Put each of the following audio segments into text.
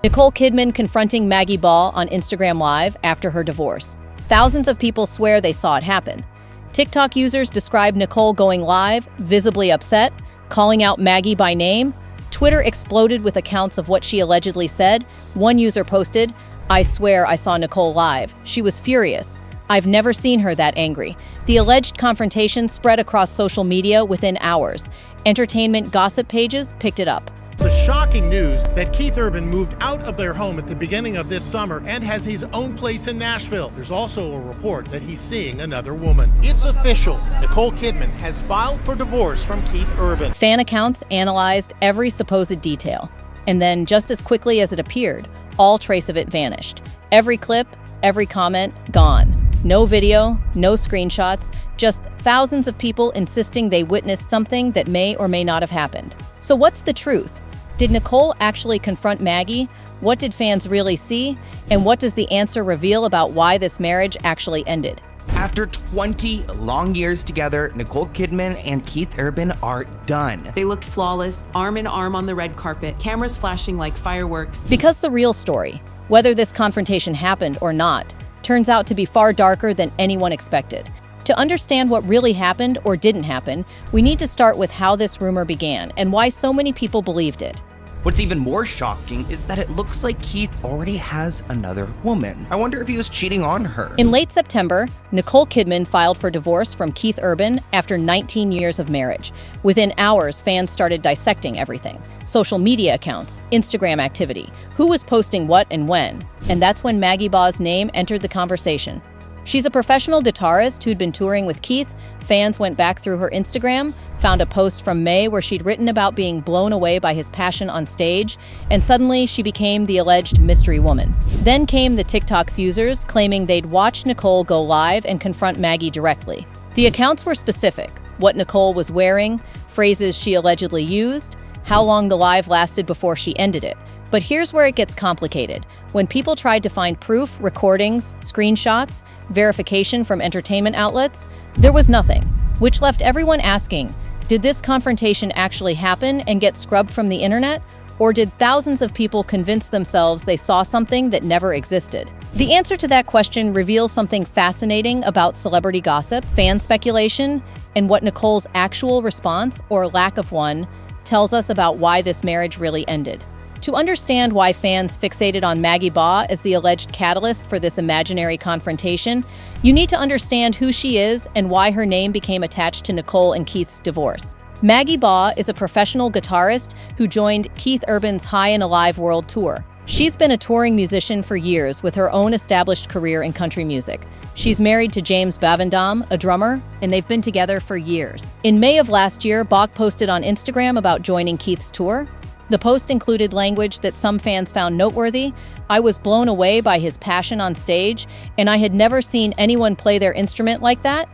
Nicole Kidman confronting Maggie Baugh on Instagram Live after her divorce. Thousands of people swear they saw it happen. TikTok users describe Nicole going live, visibly upset, calling out Maggie by name. Twitter exploded with accounts of what she allegedly said. One user posted, "I swear I saw Nicole live. She was furious. I've never seen her that angry." The alleged confrontation spread across social media within hours. Entertainment gossip pages picked it up. The shocking news that Keith Urban moved out of their home at the beginning of this summer and has his own place in Nashville. There's also a report that he's seeing another woman. It's official. Nicole Kidman has filed for divorce from Keith Urban. Fan accounts analyzed every supposed detail. And then, just as quickly as it appeared, all trace of it vanished. Every clip, every comment, gone. No video, no screenshots, just thousands of people insisting they witnessed something that may or may not have happened. So what's the truth? Did Nicole actually confront Maggie? What did fans really see? And what does the answer reveal about why this marriage actually ended? After 20 long years together, Nicole Kidman and Keith Urban are done. They looked flawless, arm in arm on the red carpet, cameras flashing like fireworks. Because the real story, whether this confrontation happened or not, turns out to be far darker than anyone expected. To understand what really happened or didn't happen, we need to start with how this rumor began and why so many people believed it. What's even more shocking is that it looks like Keith already has another woman. I wonder if he was cheating on her. In late September, Nicole Kidman filed for divorce from Keith Urban after 19 years of marriage. Within hours, fans started dissecting everything. Social media accounts, Instagram activity, who was posting what and when. And that's when Maggie Baugh's name entered the conversation. She's a professional guitarist who'd been touring with Keith. Fans went back through her Instagram, found a post from May where she'd written about being blown away by his passion on stage, and suddenly she became the alleged mystery woman. Then came the TikTok's users claiming they'd watched Nicole go live and confront Maggie directly. The accounts were specific: what Nicole was wearing, phrases she allegedly used, how long the live lasted before she ended it. But here's where it gets complicated. When people tried to find proof, recordings, screenshots, verification from entertainment outlets, there was nothing, which left everyone asking, did this confrontation actually happen and get scrubbed from the internet? Or did thousands of people convince themselves they saw something that never existed? The answer to that question reveals something fascinating about celebrity gossip, fan speculation, and what Nicole's actual response, or lack of one, tells us about why this marriage really ended. To understand why fans fixated on Maggie Baugh as the alleged catalyst for this imaginary confrontation, you need to understand who she is and why her name became attached to Nicole and Keith's divorce. Maggie Baugh is a professional guitarist who joined Keith Urban's High and Alive World Tour. She's been a touring musician for years with her own established career in country music. She's married to James Bavendam, a drummer, and they've been together for years. In May of last year, Baugh posted on Instagram about joining Keith's tour. The post included language that some fans found noteworthy. "I was blown away by his passion on stage, and I had never seen anyone play their instrument like that.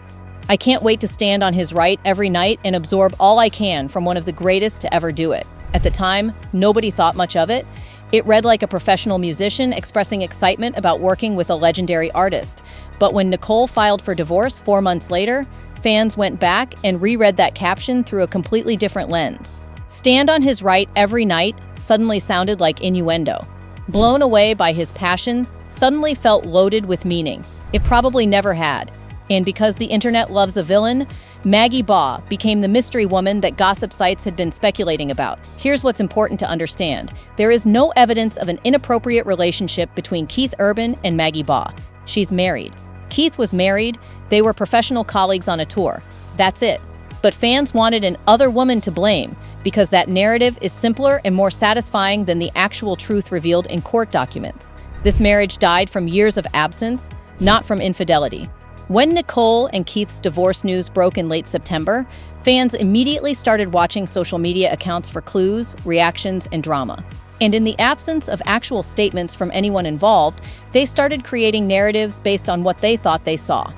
I can't wait to stand on his right every night and absorb all I can from one of the greatest to ever do it." At the time, nobody thought much of it. It read like a professional musician expressing excitement about working with a legendary artist. But when Nicole filed for divorce 4 months later, fans went back and reread that caption through a completely different lens. "Stand on his right every night" suddenly sounded like innuendo. "Blown away by his passion" suddenly felt loaded with meaning. It probably never had. And because the internet loves a villain, Maggie Baugh became the mystery woman that gossip sites had been speculating about. Here's what's important to understand. There is no evidence of an inappropriate relationship between Keith Urban and Maggie Baugh. She's married. Keith was married. They were professional colleagues on a tour. That's it. But fans wanted an other woman to blame, because that narrative is simpler and more satisfying than the actual truth revealed in court documents. This marriage died from years of absence, not from infidelity. When Nicole and Keith's divorce news broke in late September, fans immediately started watching social media accounts for clues, reactions, and drama. And in the absence of actual statements from anyone involved, they started creating narratives based on what they thought they saw.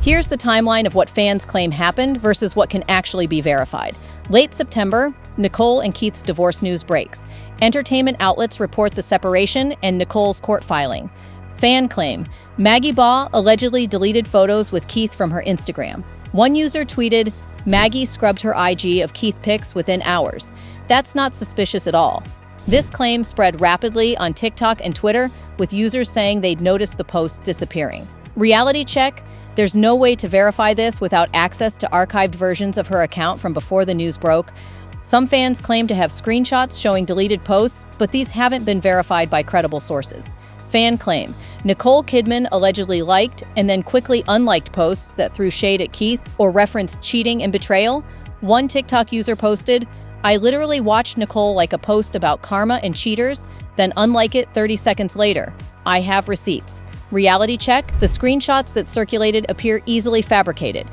Here's the timeline of what fans claim happened versus what can actually be verified. Late September, Nicole and Keith's divorce news breaks. Entertainment outlets report the separation and Nicole's court filing. Fan claim: Maggie Baugh allegedly deleted photos with Keith from her Instagram. One user tweeted, "Maggie scrubbed her IG of Keith pics within hours. That's not suspicious at all." This claim spread rapidly on TikTok and Twitter, with users saying they'd noticed the posts disappearing. Reality check: there's no way to verify this without access to archived versions of her account from before the news broke. Some fans claim to have screenshots showing deleted posts, but these haven't been verified by credible sources. Fan claim: Nicole Kidman allegedly liked and then quickly unliked posts that threw shade at Keith or referenced cheating and betrayal. One TikTok user posted, "I literally watched Nicole like a post about karma and cheaters, then unlike it 30 seconds later. I have receipts." Reality check: the screenshots that circulated appear easily fabricated.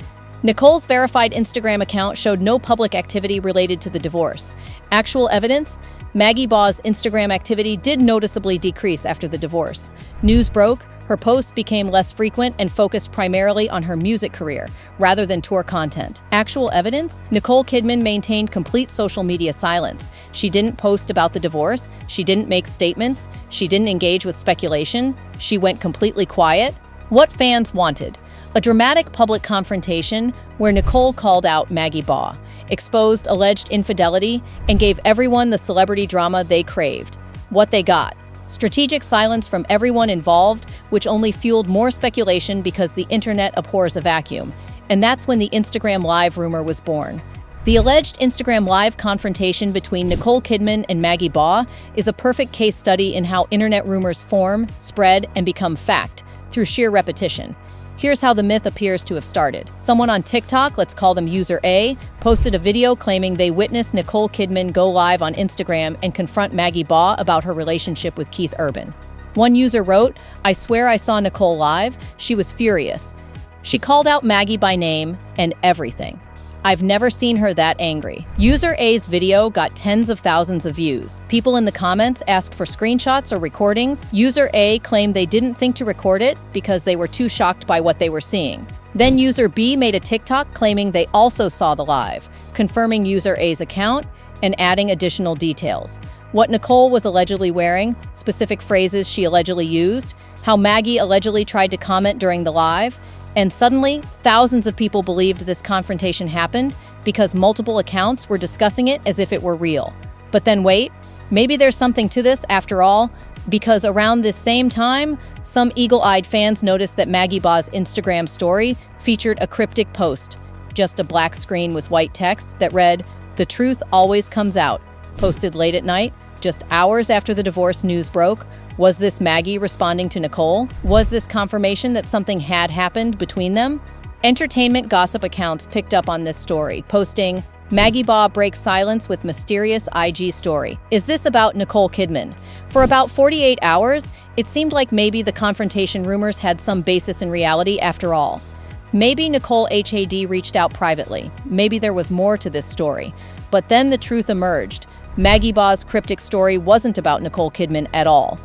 Nicole's verified Instagram account showed no public activity related to the divorce. Actual evidence: Maggie Baugh's Instagram activity did noticeably decrease after the divorce. News broke, her posts became less frequent and focused primarily on her music career, rather than tour content. Actual evidence: Nicole Kidman maintained complete social media silence. She didn't post about the divorce, she didn't make statements, she didn't engage with speculation, she went completely quiet. What fans wanted: a dramatic public confrontation where Nicole called out Maggie Baugh, exposed alleged infidelity, and gave everyone the celebrity drama they craved. What they got: strategic silence from everyone involved, which only fueled more speculation because the internet abhors a vacuum. And that's when the Instagram Live rumor was born. The alleged Instagram Live confrontation between Nicole Kidman and Maggie Baugh is a perfect case study in how internet rumors form, spread, and become fact through sheer repetition. Here's how the myth appears to have started. Someone on TikTok, let's call them user A, posted a video claiming they witnessed Nicole Kidman go live on Instagram and confront Maggie Baugh about her relationship with Keith Urban. One user wrote, "I swear I saw Nicole live. She was furious. She called out Maggie by name and everything. I've never seen her that angry." User A's video got tens of thousands of views. People in the comments asked for screenshots or recordings. User A claimed they didn't think to record it because they were too shocked by what they were seeing. Then user B made a TikTok claiming they also saw the live, confirming user A's account and adding additional details. What Nicole was allegedly wearing, specific phrases she allegedly used, how Maggie allegedly tried to comment during the live. And suddenly, thousands of people believed this confrontation happened because multiple accounts were discussing it as if it were real. But then wait, maybe there's something to this after all, because around this same time, some eagle-eyed fans noticed that Maggie Baugh's Instagram story featured a cryptic post, just a black screen with white text that read, "The truth always comes out," posted late at night, just hours after the divorce news broke. Was this Maggie responding to Nicole? Was this confirmation that something had happened between them? Entertainment gossip accounts picked up on this story, posting, "Maggie Baugh breaks silence with mysterious IG story. Is this about Nicole Kidman?" For about 48 hours, it seemed like maybe the confrontation rumors had some basis in reality after all. Maybe Nicole HAD reached out privately. Maybe there was more to this story. But then the truth emerged. Maggie Baugh's cryptic story wasn't about Nicole Kidman at all.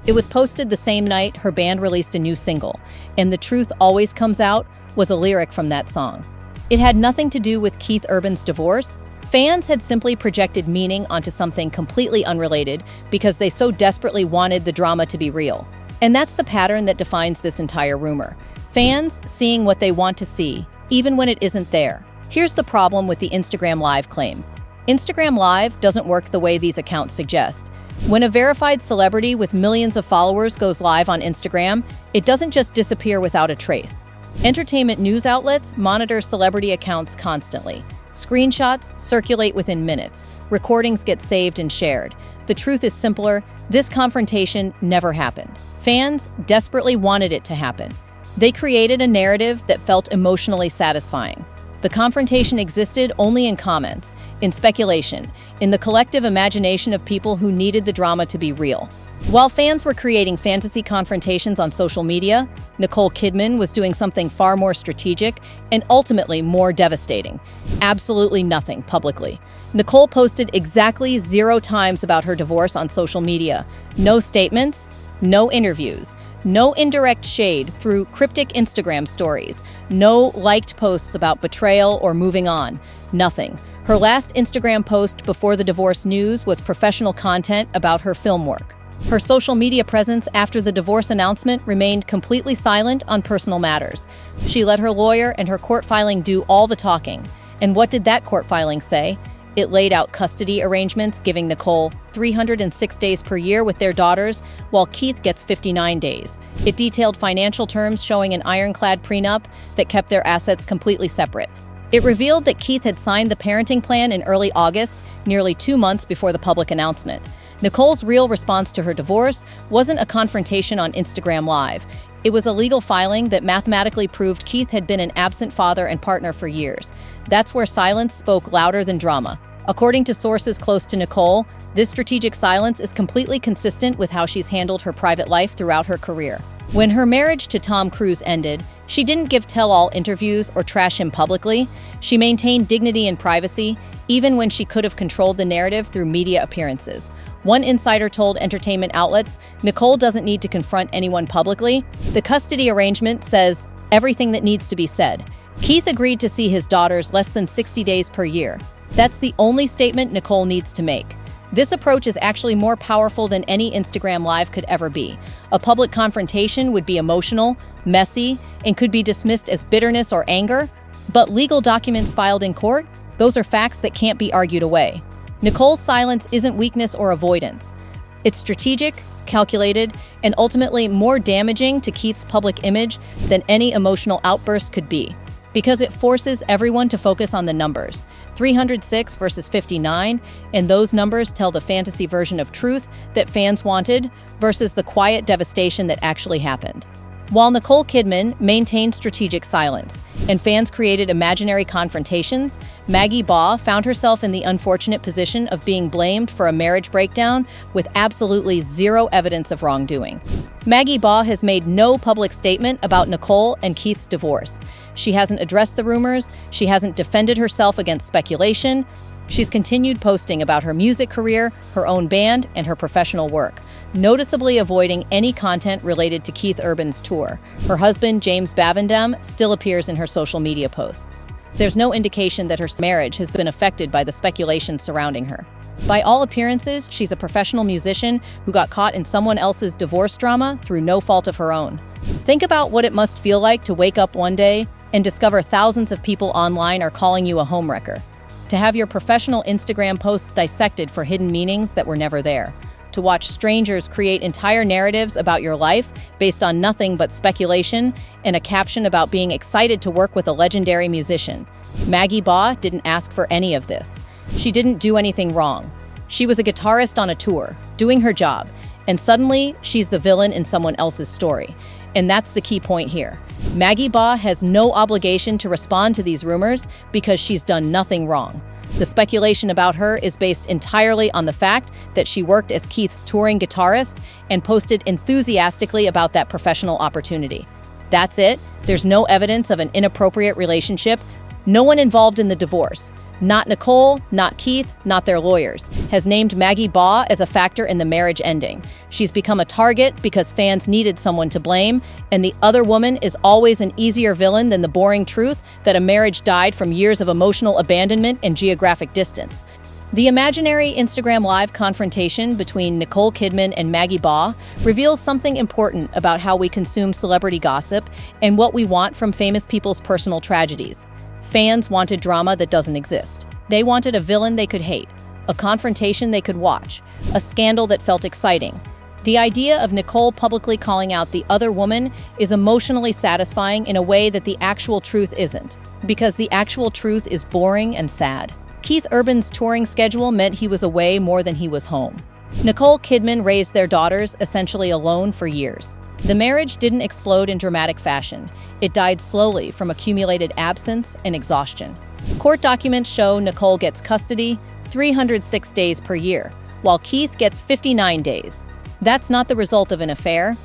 It was posted the same night her band released a new single, and "The Truth Always Comes Out" was a lyric from that song. It had nothing to do with Keith Urban's divorce. Fans had simply projected meaning onto something completely unrelated because they so desperately wanted the drama to be real. And that's the pattern that defines this entire rumor. Fans seeing what they want to see, even when it isn't there. Here's the problem with the Instagram Live claim. Instagram Live doesn't work the way these accounts suggest. When a verified celebrity with millions of followers goes live on Instagram, it doesn't just disappear without a trace. Entertainment news outlets monitor celebrity accounts constantly. Screenshots circulate within minutes. Recordings get saved and shared. The truth is simpler: this confrontation never happened. Fans desperately wanted it to happen. They created a narrative that felt emotionally satisfying. The confrontation existed only in comments, in speculation, in the collective imagination of people who needed the drama to be real. While fans were creating fantasy confrontations on social media, Nicole Kidman was doing something far more strategic and ultimately more devastating. Absolutely nothing publicly. Nicole posted exactly 0 times about her divorce on social media. No statements, no interviews. No indirect shade through cryptic Instagram stories. No liked posts about betrayal or moving on. Nothing. Her last Instagram post before the divorce news was professional content about her film work. Her social media presence after the divorce announcement remained completely silent on personal matters. She let her lawyer and her court filing do all the talking. And what did that court filing say? It laid out custody arrangements, giving Nicole 306 days per year with their daughters, while Keith gets 59 days. It detailed financial terms showing an ironclad prenup that kept their assets completely separate. It revealed that Keith had signed the parenting plan in early August, nearly 2 months before the public announcement. Nicole's real response to her divorce wasn't a confrontation on Instagram Live. It was a legal filing that mathematically proved Keith had been an absent father and partner for years. That's where silence spoke louder than drama. According to sources close to Nicole, this strategic silence is completely consistent with how she's handled her private life throughout her career. When her marriage to Tom Cruise ended, she didn't give tell-all interviews or trash him publicly. She maintained dignity and privacy, even when she could have controlled the narrative through media appearances. One insider told entertainment outlets, Nicole doesn't need to confront anyone publicly. The custody arrangement says everything that needs to be said. Keith agreed to see his daughters less than 60 days per year. That's the only statement Nicole needs to make. This approach is actually more powerful than any Instagram Live could ever be. A public confrontation would be emotional, messy, and could be dismissed as bitterness or anger. But legal documents filed in court? Those are facts that can't be argued away. Nicole's silence isn't weakness or avoidance. It's strategic, calculated, and ultimately more damaging to Keith's public image than any emotional outburst could be. Because it forces everyone to focus on the numbers. 306 versus 59, and those numbers tell the fantasy version of truth that fans wanted versus the quiet devastation that actually happened. While Nicole Kidman maintained strategic silence and fans created imaginary confrontations, Maggie Baugh found herself in the unfortunate position of being blamed for a marriage breakdown with absolutely zero evidence of wrongdoing. Maggie Baugh has made no public statement about Nicole and Keith's divorce. She hasn't addressed the rumors, she hasn't defended herself against speculation. She's continued posting about her music career, her own band, and her professional work, noticeably avoiding any content related to Keith Urban's tour. Her husband, James Bavendam, still appears in her social media posts. There's no indication that her marriage has been affected by the speculation surrounding her. By all appearances, she's a professional musician who got caught in someone else's divorce drama through no fault of her own. Think about what it must feel like to wake up one day and discover thousands of people online are calling you a homewrecker. To have your professional Instagram posts dissected for hidden meanings that were never there. To watch strangers create entire narratives about your life based on nothing but speculation and a caption about being excited to work with a legendary musician. Maggie Baugh didn't ask for any of this. She didn't do anything wrong. She was a guitarist on a tour, doing her job, and suddenly she's the villain in someone else's story. And that's the key point here. Maggie Baugh has no obligation to respond to these rumors because she's done nothing wrong. The speculation about her is based entirely on the fact that she worked as Keith's touring guitarist and posted enthusiastically about that professional opportunity. That's it. There's no evidence of an inappropriate relationship. No one involved in the divorce, not Nicole, not Keith, not their lawyers, has named Maggie Baugh as a factor in the marriage ending. She's become a target because fans needed someone to blame, and the other woman is always an easier villain than the boring truth that a marriage died from years of emotional abandonment and geographic distance. The imaginary Instagram Live confrontation between Nicole Kidman and Maggie Baugh reveals something important about how we consume celebrity gossip and what we want from famous people's personal tragedies. Fans wanted drama that doesn't exist. They wanted a villain they could hate, a confrontation they could watch, a scandal that felt exciting. The idea of Nicole publicly calling out the other woman is emotionally satisfying in a way that the actual truth isn't, because the actual truth is boring and sad. Keith Urban's touring schedule meant he was away more than he was home. Nicole Kidman raised their daughters essentially alone for years. The marriage didn't explode in dramatic fashion. It died slowly from accumulated absence and exhaustion. Court documents show Nicole gets custody 306 days per year, while Keith gets 59 days. That's not the result of an affair.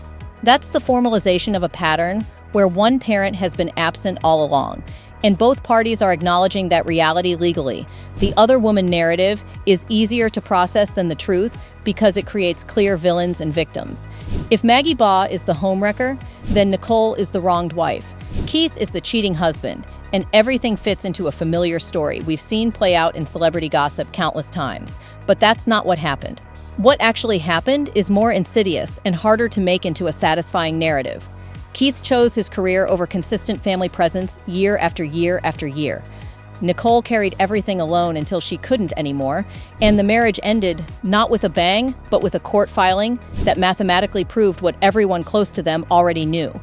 That's the formalization of a pattern where one parent has been absent all along, and both parties are acknowledging that reality legally. The other woman narrative is easier to process than the truth because it creates clear villains and victims. If Maggie Baugh is the homewrecker, then Nicole is the wronged wife. Keith is the cheating husband, and everything fits into a familiar story we've seen play out in celebrity gossip countless times. But that's not what happened. What actually happened is more insidious and harder to make into a satisfying narrative. Keith chose his career over consistent family presence year after year after year. Nicole carried everything alone until she couldn't anymore, and the marriage ended not with a bang, but with a court filing that mathematically proved what everyone close to them already knew.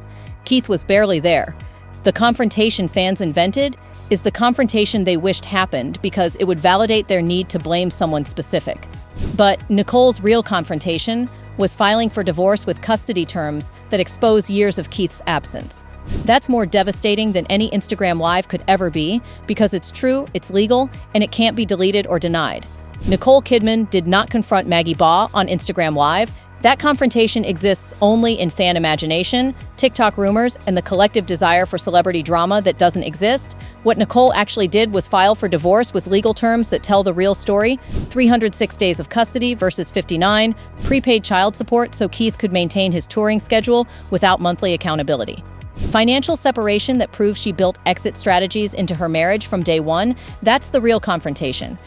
Keith was barely there. The confrontation fans invented is the confrontation they wished happened because it would validate their need to blame someone specific. But Nicole's real confrontation was filing for divorce with custody terms that expose years of Keith's absence. That's more devastating than any Instagram Live could ever be because it's true, it's legal, and it can't be deleted or denied. Nicole Kidman did not confront Maggie Baugh on Instagram Live. That confrontation exists only in fan imagination, TikTok rumors, and the collective desire for celebrity drama that doesn't exist. What Nicole actually did was file for divorce with legal terms that tell the real story: 306 days of custody versus 59, prepaid child support so Keith could maintain his touring schedule without monthly accountability. Financial separation that proves she built exit strategies into her marriage from day one. That's the real confrontation.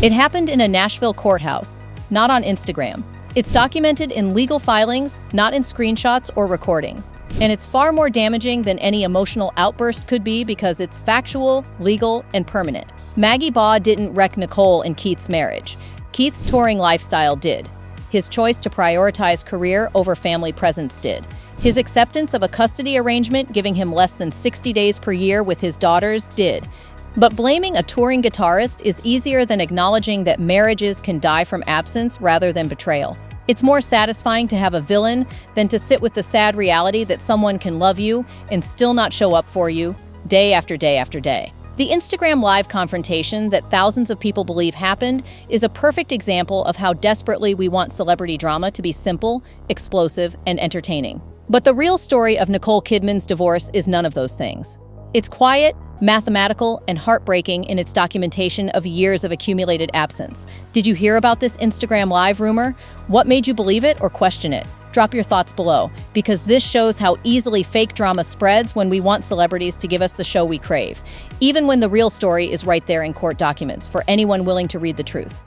It happened in a Nashville courthouse, not on Instagram. It's documented in legal filings, not in screenshots or recordings. And it's far more damaging than any emotional outburst could be because it's factual, legal, and permanent. Maggie Baugh didn't wreck Nicole and Keith's marriage. Keith's touring lifestyle did. His choice to prioritize career over family presence did. His acceptance of a custody arrangement giving him less than 60 days per year with his daughters did. But blaming a touring guitarist is easier than acknowledging that marriages can die from absence rather than betrayal. It's more satisfying to have a villain than to sit with the sad reality that someone can love you and still not show up for you day after day after day. The Instagram Live confrontation that thousands of people believe happened is a perfect example of how desperately we want celebrity drama to be simple, explosive, and entertaining. But the real story of Nicole Kidman's divorce is none of those things. It's quiet, mathematical, and heartbreaking in its documentation of years of accumulated absence. Did you hear about this Instagram Live rumor? What made you believe it or question it? Drop your thoughts below, because this shows how easily fake drama spreads when we want celebrities to give us the show we crave, even when the real story is right there in court documents for anyone willing to read the truth.